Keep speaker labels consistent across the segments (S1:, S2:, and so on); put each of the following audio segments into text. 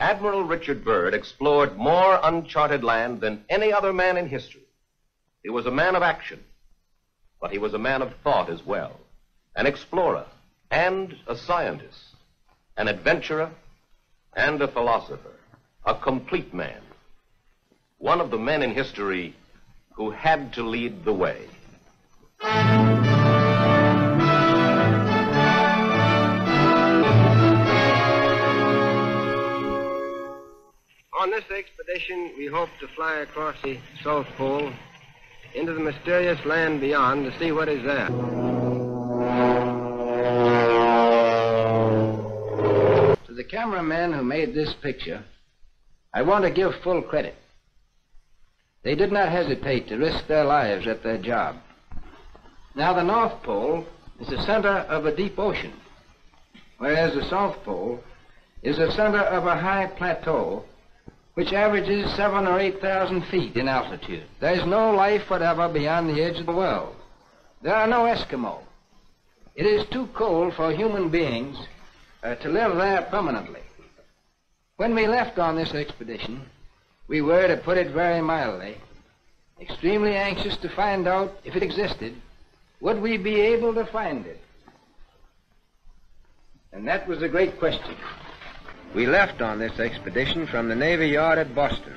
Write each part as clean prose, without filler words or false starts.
S1: Admiral Richard Byrd explored more uncharted land than any other man in history. He was a man of action, but he was a man of thought as well, an explorer and a scientist, an adventurer and a philosopher, a complete man, one of the men in history who had to lead the way.
S2: On this expedition, we hope to fly across the South Pole into the mysterious land beyond to see what is there. To the cameramen who made this picture, I want to give full credit. They did not hesitate to risk their lives at their job. Now, the North Pole is the center of a deep ocean, whereas the South Pole is the center of a high plateau which averages 7,000 or 8,000 feet in altitude. There is no life whatever beyond the edge of the world. There are no Eskimo. It is too cold for human beings to live there permanently. When we left on this expedition, we were, to put it very mildly, extremely anxious to find out if it existed. Would we be able to find it? And that was the great question. We left on this expedition from the Navy Yard at Boston.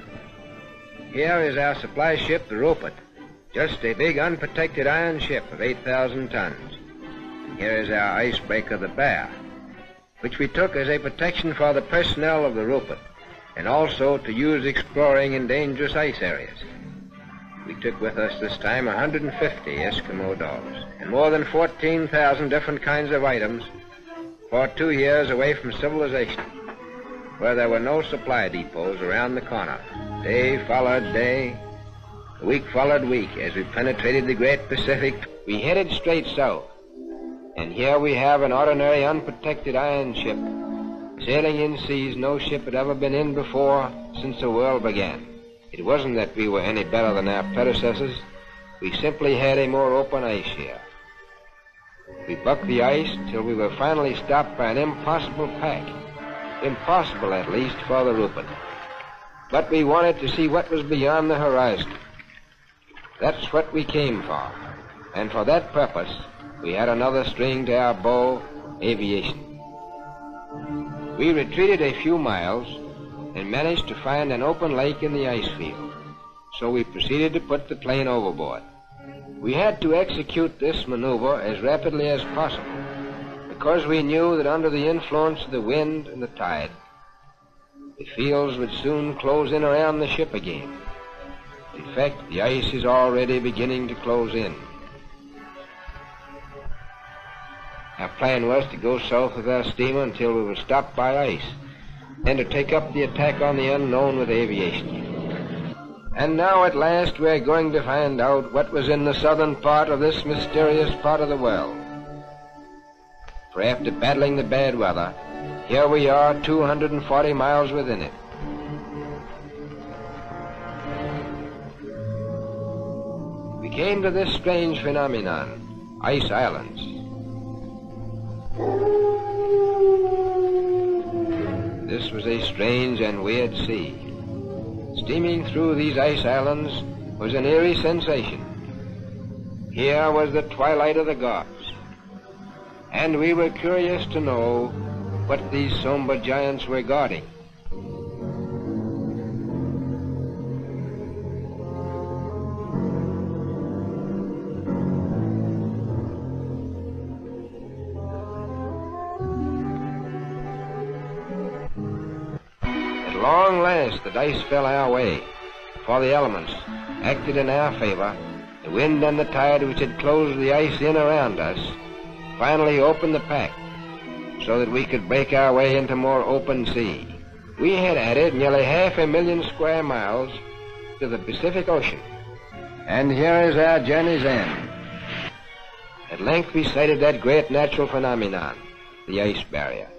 S2: Here is our supply ship, the Rupert, just a big unprotected iron ship of 8,000 tons. Here is our icebreaker, the Bear, which we took as a protection for the personnel of the Rupert, and also to use exploring in dangerous ice areas. We took with us this time 150 Eskimo dogs and more than 14,000 different kinds of items for 2 years away from civilization, where there were no supply depots around the corner. Day followed day, week followed week, as we penetrated the great Pacific. We headed straight south, and here we have an ordinary unprotected iron ship, sailing in seas no ship had ever been in before since the world began. It wasn't that we were any better than our predecessors. We simply had a more open ice here. We bucked the ice till we were finally stopped by an impossible pack. Impossible, at least, for the Rupert. But we wanted to see what was beyond the horizon. That's what we came for. And for that purpose, we had another string to our bow, aviation. We retreated a few miles and managed to find an open lake in the ice field. So we proceeded to put the plane overboard. We had to execute this maneuver as rapidly as possible, because we knew that under the influence of the wind and the tide, the fields would soon close in around the ship again. In fact, the ice is already beginning to close in. Our plan was to go south with our steamer until we were stopped by ice, and to take up the attack on the unknown with aviation. And now at last we're going to find out what was in the southern part of this mysterious part of the world. For after battling the bad weather, here we are 240 miles within it. We came to this strange phenomenon, ice islands. This was a strange and weird sea. Steaming through these ice islands was an eerie sensation. Here was the twilight of the gods, and we were curious to know what these somber giants were guarding. At long last, the dice fell our way, for the elements acted in our favor. The wind and the tide, which had closed the ice in around us, finally opened the pack so that we could break our way into more open sea. We had added nearly 500,000 square miles to the Pacific Ocean. And here is our journey's end. At length we sighted that great natural phenomenon, the ice barrier.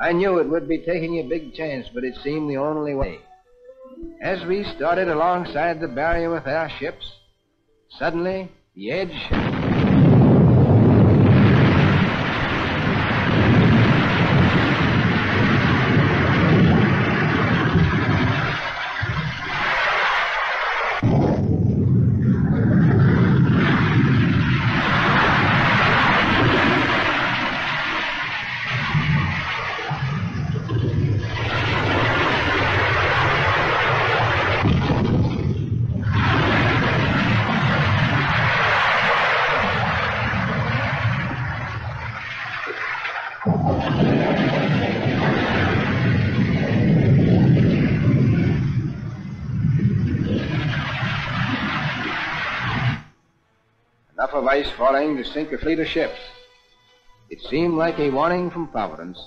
S2: I knew it would be taking a big chance, but it seemed the only way. As we started alongside the barrier with our ships, suddenly the edge... Enough of ice falling to sink a fleet of ships. It seemed like a warning from Providence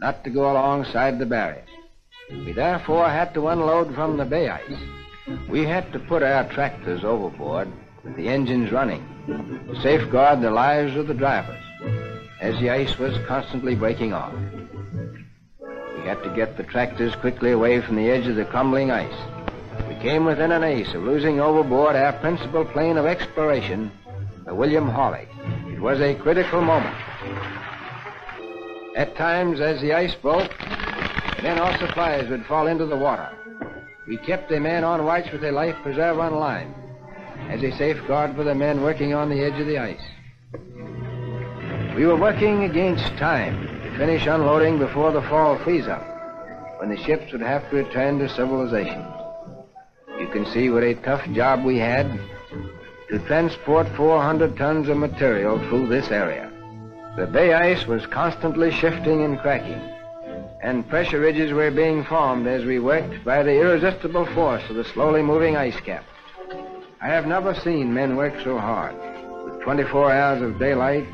S2: not to go alongside the barrier. We therefore had to unload from the bay ice. We had to put our tractors overboard with the engines running to safeguard the lives of the drivers as the ice was constantly breaking off. We had to get the tractors quickly away from the edge of the crumbling ice. We came within an ace of losing overboard our principal plane of exploration, the William Hawley. It was a critical moment. At times, as the ice broke, then our supplies would fall into the water. We kept a man on watch with a life preserver on line as a safeguard for the men working on the edge of the ice. We were working against time to finish unloading before the fall freeze-up, when the ships would have to return to civilization. You can see what a tough job we had to transport 400 tons of material through this area. The bay ice was constantly shifting and cracking, and pressure ridges were being formed as we worked by the irresistible force of the slowly moving ice cap. I have never seen men work so hard. With 24 hours of daylight,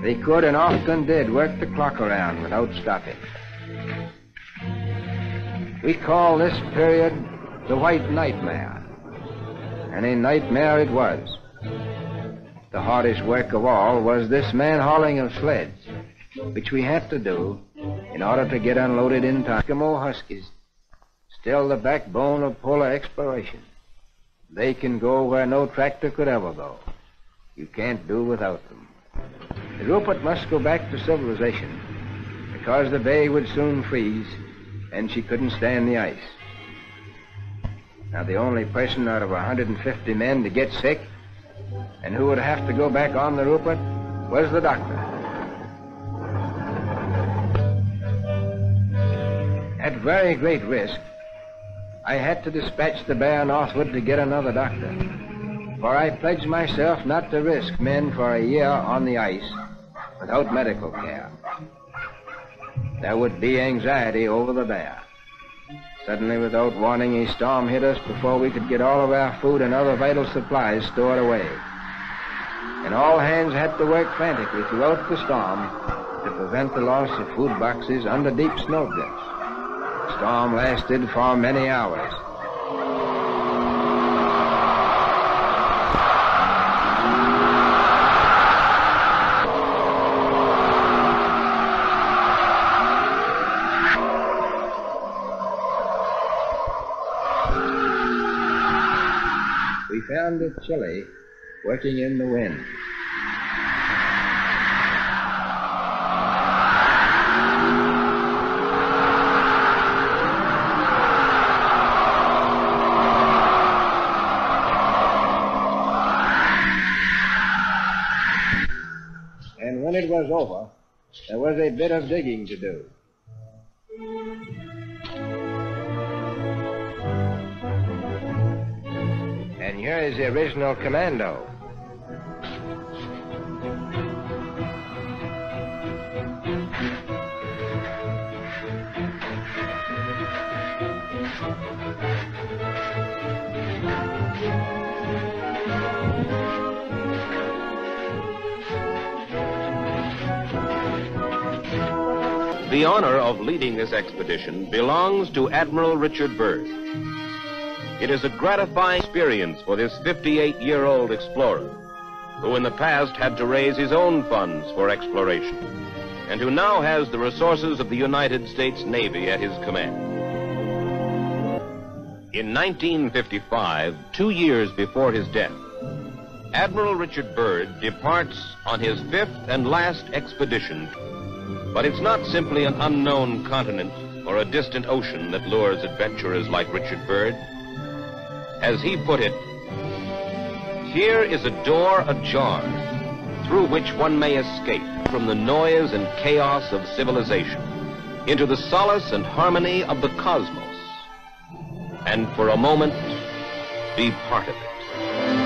S2: they could and often did work the clock around without stopping. We call this period the White Nightmare, and a nightmare it was. The hardest work of all was this man-hauling of sleds, which we had to do in order to get unloaded in time. Eskimo Huskies, still the backbone of polar exploration. They can go where no tractor could ever go. You can't do without them. The Rupert must go back to civilization because the bay would soon freeze and she couldn't stand the ice. Now, the only person out of 150 men to get sick and who would have to go back on the Rupert was the doctor. At very great risk, I had to dispatch the bear northward to get another doctor, for I pledged myself not to risk men for a year on the ice without medical care. There would be anxiety over the bear. Suddenly, without warning, a storm hit us before we could get all of our food and other vital supplies stored away. And all hands had to work frantically throughout the storm to prevent the loss of food boxes under deep snowdrifts. The storm lasted for many hours. We found it chilly, working in the wind. And when it was over, there was a bit of digging to do. And here is the original commando.
S1: The honor of leading this expedition belongs to Admiral Richard Byrd. It is a gratifying experience for this 58-year-old explorer, who in the past had to raise his own funds for exploration. and who now has the resources of the United States Navy at his command. In 1955, 2 years before his death, Admiral Richard Byrd departs on his 5th and last expedition. But it's not simply an unknown continent or a distant ocean that lures adventurers like Richard Byrd. As he put it, here is a door ajar through which one may escape from the noise and chaos of civilization into the solace and harmony of the cosmos, and for a moment be part of it.